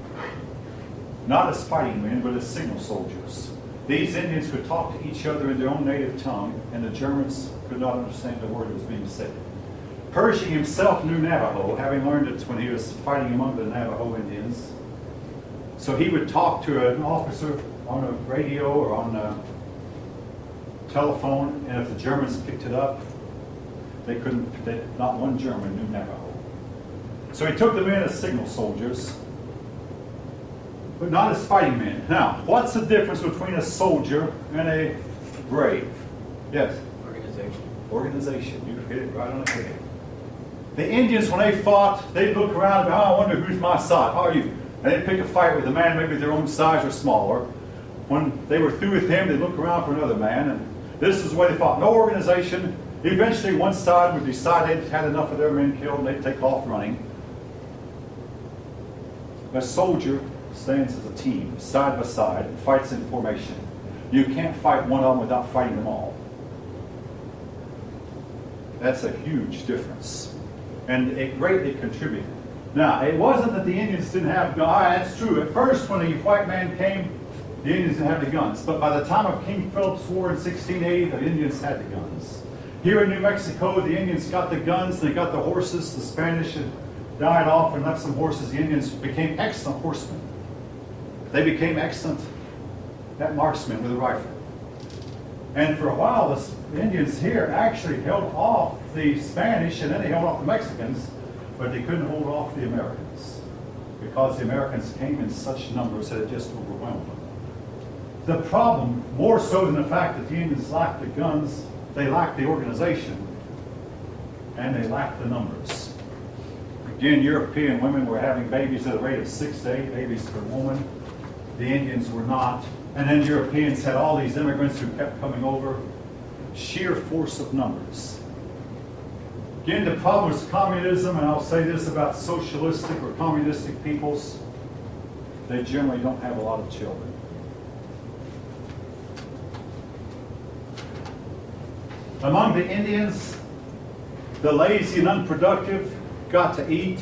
Not as fighting men, but as signal soldiers. These Indians could talk to each other in their own native tongue, and the Germans could not understand the word that was being said. Pershing himself knew Navajo, having learned it when he was fighting among the Navajo Indians. So he would talk to an officer on a radio or on a telephone, and if the Germans picked it up, not one German knew Navajo. So he took them in as signal soldiers, but not as fighting men. Now, what's the difference between a soldier and a brave? Yes? Organization. You hit it right on the head. The Indians, when they fought, they'd look around and go, I wonder who's my side. How are you? And they'd pick a fight with a man maybe their own size or smaller. When they were through with him, they'd look around for another man. And this is the way they fought. No organization. Eventually, one side would decide they'd had enough of their men killed, and they'd take off running. A soldier stands as a team, side by side, and fights in formation. You can't fight one of them without fighting them all. That's a huge difference. And it greatly contributed. Now, it wasn't that the Indians didn't have guns. That's true. At first, when the white man came, the Indians didn't have the guns. But by the time of King Philip's War in 1680, the Indians had the guns. Here in New Mexico, the Indians got the guns, they got the horses. The Spanish had died off and left some horses. The Indians became excellent horsemen. They became excellent at marksmen with a rifle. And for a while, the Indians here actually held off the Spanish, and then they held off the Mexicans, but they couldn't hold off the Americans because the Americans came in such numbers that it just overwhelmed them. The problem, more so than the fact that the Indians lacked the guns, they lacked the organization, and they lacked the numbers. Again, European women were having babies at a rate of 6 to 8 babies per woman. The Indians were not. And then Europeans had all these immigrants who kept coming over. Sheer force of numbers. Again, the problem with communism, and I'll say this about socialistic or communistic peoples, they generally don't have a lot of children. Among the Indians, the lazy and unproductive got to eat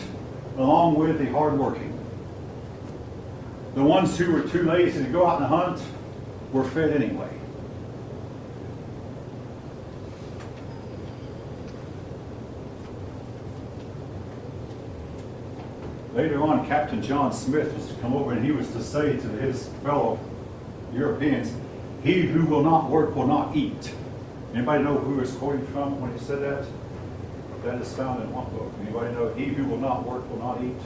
along with the hardworking. The ones who were too lazy to go out and hunt were fed anyway. Later on, Captain John Smith was to come over and he was to say to his fellow Europeans, "He who will not work will not eat." Anybody know who he was quoting from when he said that? That is found in what book? Anybody know? He who will not work will not eat.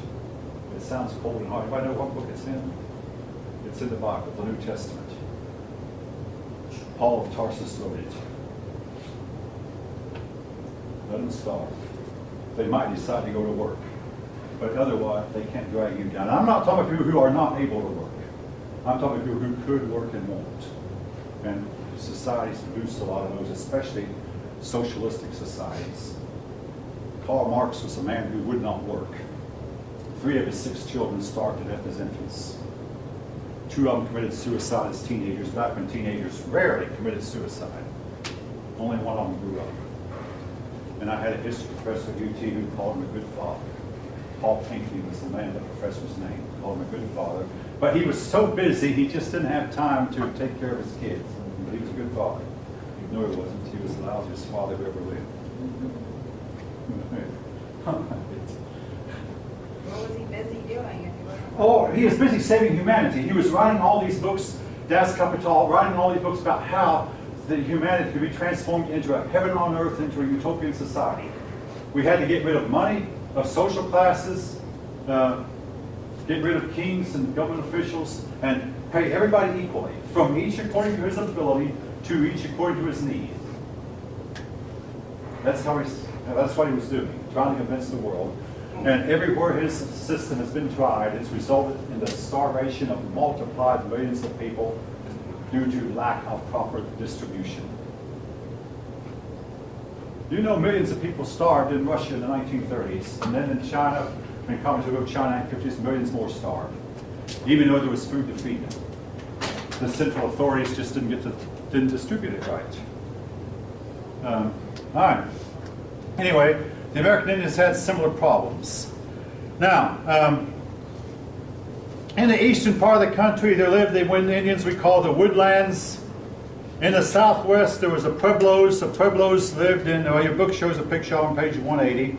It sounds cold and hard. Anybody know what book it's in? It's in the Bible, the New Testament. Paul of Tarsus wrote it. Let them starve. They might decide to go to work, but otherwise they can't drag you down. I'm not talking about people who are not able to work. I'm talking about people who could work and won't. And societies produce a lot of those, especially socialistic societies. Karl Marx was a man who would not work. 3 of his 6 children starved to death as infants. 2 of them committed suicide as teenagers, back when teenagers rarely committed suicide. Only one of them grew up. And I had a history professor at UT who called him a good father. Paul Pinckney was the man, the professor's name, called him a good father. But he was so busy, he just didn't have time to take care of his kids. But he was a good father. No, he wasn't. He was the lousiest father who ever lived. What was he busy doing if he wasn't? Oh, he was busy saving humanity. He was writing all these books, Das Kapital, writing all these books about how the humanity could be transformed into a heaven on earth, into a utopian society. We had to get rid of money, of social classes, get get rid of kings and government officials, and pay everybody equally, from each according to his ability to each according to his need. That's what he was doing, trying to convince the world. And everywhere his system has been tried, it's resulted in the starvation of multiplied millions of people due to lack of proper distribution. You know, millions of people starved in Russia in the 1930s, and then in China, when communist rule of China activities, millions more starved, even though there was food to feed them. The central authorities just didn't distribute it right. All right. Anyway, the American Indians had similar problems. Now, in the eastern part of the country, there lived the Indians we call the woodlands. In the southwest, there was the Pueblos. The Pueblos lived in, your book shows a picture on page 180.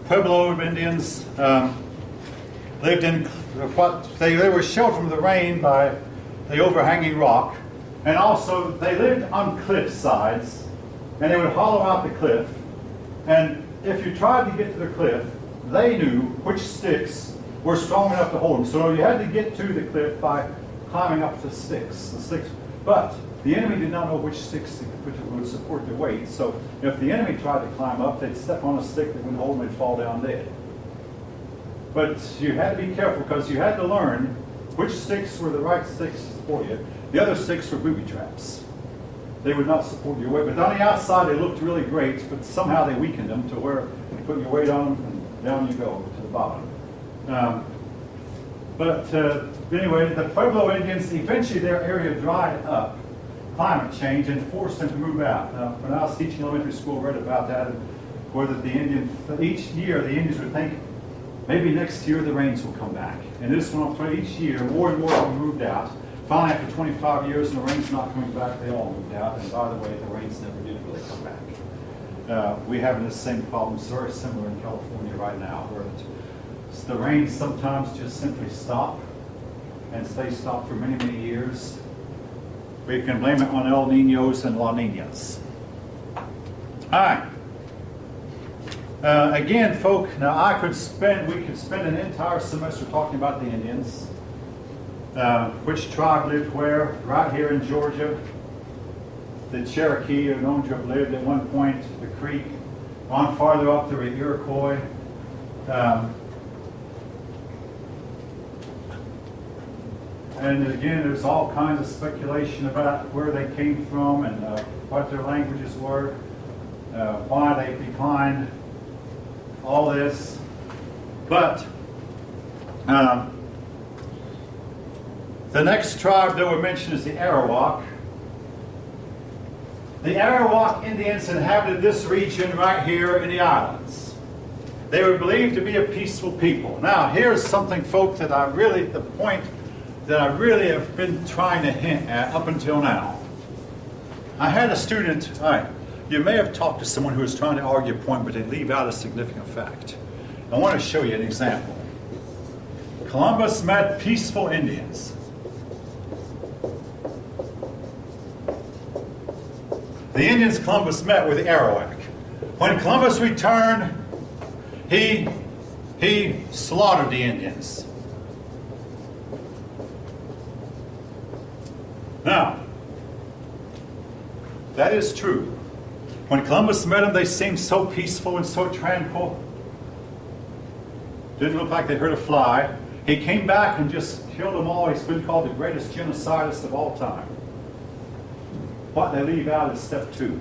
Pueblo Indians lived in what they were sheltered from the rain by the overhanging rock. And also, they lived on cliff sides, and they would hollow out the cliff. And if you tried to get to the cliff, they knew which sticks were strong enough to hold them. So you had to get to the cliff by climbing up the sticks. But the enemy did not know which sticks would support their weight. So if the enemy tried to climb up, they'd step on a stick that wouldn't hold them and fall down dead. But you had to be careful because you had to learn which sticks were the right sticks for you. The other sticks were booby traps. They would not support your weight. But on the outside, they looked really great, but somehow they weakened them to where you put your weight on them and down you go to the bottom. Anyway, the Pueblo Indians, eventually their area dried up. Climate change and forced them to move out. Now, when I was teaching elementary school, I read about that, and whether each year the Indians would think, maybe next year the rains will come back. And this went on for each year, more and more of them moved out. Finally, after 25 years and the rain's not coming back, they all moved out. And by the way, the rains never did really come back. We have the same problems, very similar in California right now, where the rains sometimes just simply stop and stay stopped for many, many years. We can blame it on El Niños and La Niñas. All right. Again, folk, now we could spend an entire semester talking about the Indians. Which tribe lived where? Right here in Georgia. The Cherokee are known to have lived at one point, the Creek. On farther up, there were Iroquois. And again, there's all kinds of speculation about where they came from and what their languages were, why they declined, all this. But the next tribe that we mentioned is the Arawak. The Arawak Indians inhabited this region right here in the islands. They were believed to be a peaceful people. Now, here's something, folk, the point that I really have been trying to hint at up until now. I had a student, you may have talked to someone who was trying to argue a point, but they leave out a significant fact. I want to show you an example. Columbus met peaceful Indians. The Indians Columbus met with the Arawak. When Columbus returned, he slaughtered the Indians. Now, that is true. When Columbus met them, they seemed so peaceful and so tranquil. Didn't look like they hurt a fly. He came back and just killed them all. He's been called the greatest genocidist of all time. What they leave out is step 2.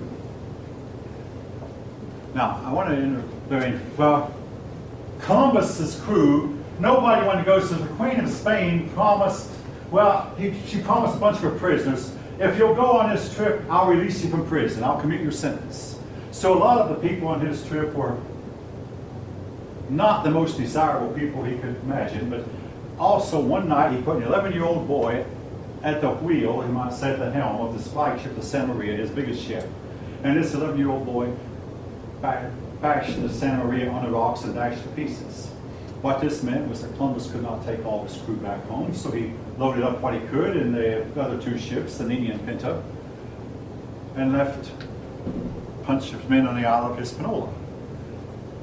Now, I want to Columbus's crew, nobody wanted to go, so the Queen of Spain promised, she promised a bunch of her prisoners, if you'll go on this trip, I'll release you from prison. I'll commute your sentence. So a lot of the people on his trip were not the most desirable people he could imagine, but also one night he put an 11-year-old boy at the wheel, he might say at the helm of this flagship, the Santa Maria, his biggest ship. And this 11-year-old boy bashed the Santa Maria on the rocks and dashed to pieces. What this meant was that Columbus could not take all his crew back home, so he loaded up what he could in the other 2 ships, the Nina and Pinta, and left a bunch of men on the Isle of Hispaniola.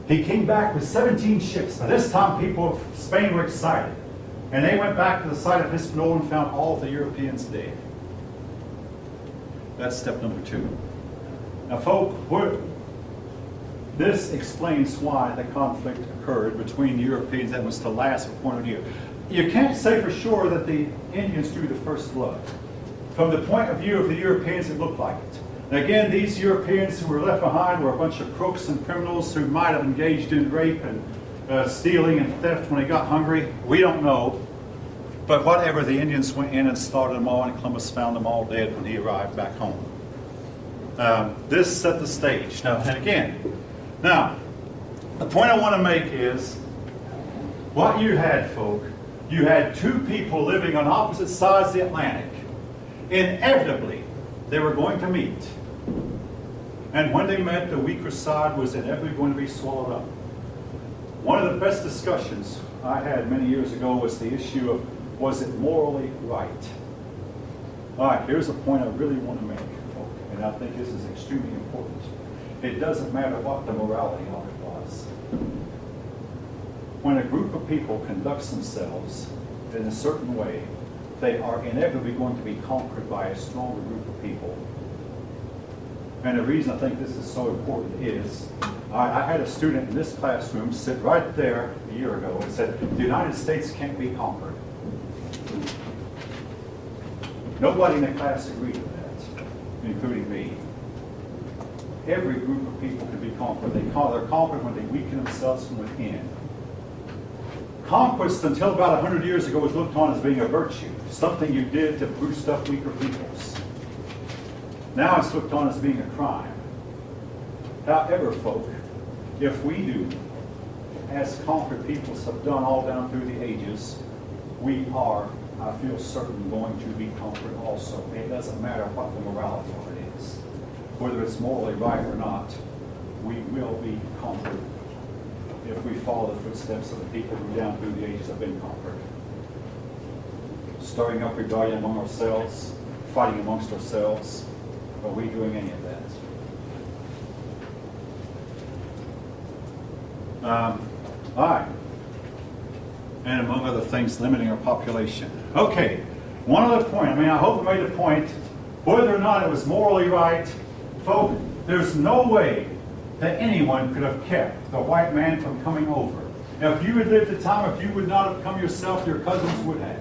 He came back with 17 ships. By this time, people of Spain were excited. And they went back to the site of Hispaniola and found all of the Europeans dead. That's step number 2. Now, folk, this explains why the conflict occurred between the Europeans that was to last for 400 years. You can't say for sure that the Indians drew the first blood. From the point of view of the Europeans, it looked like it. And again, these Europeans who were left behind were a bunch of crooks and criminals who might have engaged in rape and stealing and theft when they got hungry. We don't know. But whatever, the Indians went in and slaughtered them all, and Columbus found them all dead when he arrived back home. This set the stage. Now, the point I want to make is, what you had, folk, you had two people living on opposite sides of the Atlantic. Inevitably, they were going to meet. And when they met, the weaker side was inevitably going to be swallowed up. One of the best discussions I had many years ago was the issue of, was it morally right? All right, here's a point I really want to make, folk, and I think this is extremely important. It doesn't matter what the morality of it was. When a group of people conducts themselves in a certain way, they are inevitably going to be conquered by a stronger group of people. And the reason I think this is so important is, I had a student in this classroom sit right there a year ago and said, the United States can't be conquered. Nobody in the class agreed with that, including me. Every group of people can be conquered. They're conquered when they weaken themselves from within. Conquest, until about 100 years ago, was looked on as being a virtue, something you did to boost up weaker peoples. Now it's looked on as being a crime. However, folk, if we do, as conquered peoples have done all down through the ages, we are, I feel certain, going to be conquered also. It doesn't matter what the morality of it is. Whether it's morally right or not, we will be conquered if we follow the footsteps of the people who down through the ages have been conquered. Stirring up rebellion among ourselves, fighting amongst ourselves. Are we doing any of that? All right. And among other things, limiting our population. Okay, one other point. I hope I made a point. Whether or not it was morally right, folks, there's no way that anyone could have kept the white man from coming over. Now, if you had lived at the time, if you would not have come yourself, your cousins would have.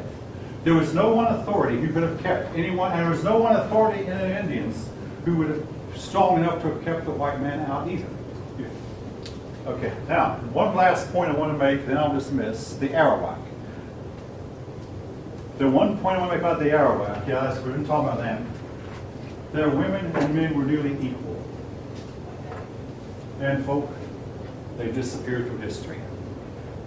There was no one authority who could have kept anyone, and there was no one authority in the Indians who would have strong enough to have kept the white man out either. Okay, now, one last point I want to make, then I'll dismiss, the Arawak. The one point I want to make about the Arawak, we're going to talk about them. Their women and men were nearly equal. And folk, they disappeared from history.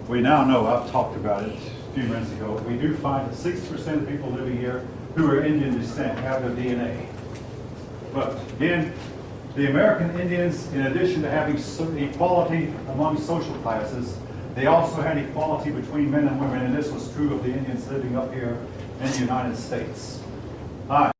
We now know, I've talked about it a few minutes ago, we do find that 60% of people living here who are Indian descent have their DNA. But again, the American Indians, in addition to having equality among social classes, they also had equality between men and women, and this was true of the Indians living up here in the United States.